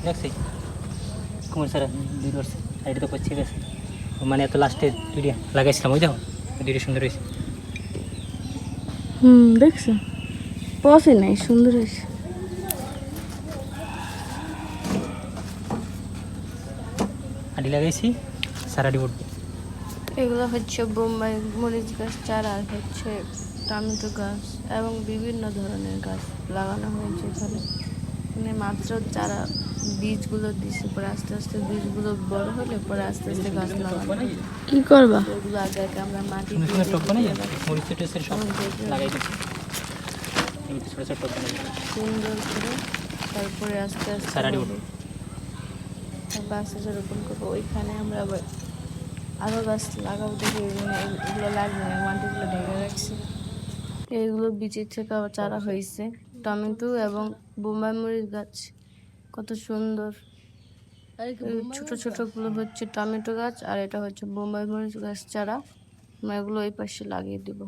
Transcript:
দেখছি কুমার স্যার 2 বছর এটা তো পড়ছে গেছে মানে এত লাস্টে দুইটা লাগাইছিলাম ওই দেখো দুইটা সুন্দর হয়েছে। দেখছো পসে নাই সুন্দর হয়েছে। আডি লাগাইছি সারাডি উঠবে। এগুলো হচ্ছে বোম্বাই মরিচ গাছ চারা, আর হচ্ছে টমেটো গাছ এবং বিভিন্ন ধরনের গাছ লাগানো হয়েছে এখানে। মানে মাত্র চারা বীজগুলো দিছে, পরে আস্তে আস্তে বীজগুলো বড় হলে পরে আস্তে আস্তে গাছ লাগানো। কি করবা? এগুলো আগে আগে আমরা মাটি সুন্দর দিয়ে সুন্দর টপ বানাই মরিচ দিয়ে টসের সব লাগাই দিচ্ছি এমনি ছোটো ছোটো টপ বানাই সুন্দর করে, তারপরে আস্তে আস্তে সারাডি হবে। উঠবে। তারপর আস্তে আস্তে রোপণ করবো। ওইখানে আমরা আবার আরও গাছ লাগাবো, দেখি এগুলো লাগবে না, মাটিগুলো ঢেকে রাখছি। এইগুলো বীজের থেকে আবার চারা হয়েছে টমেটো এবং বোম্বাই মরিচ গাছ। কত সুন্দর! ছোট ছোট গুলো হচ্ছে টমেটো গাছ, আর এটা হচ্ছে বোম্বাই মরিচ গাছ চারা। আমরা এগুলো এই পাশে লাগিয়ে দিব।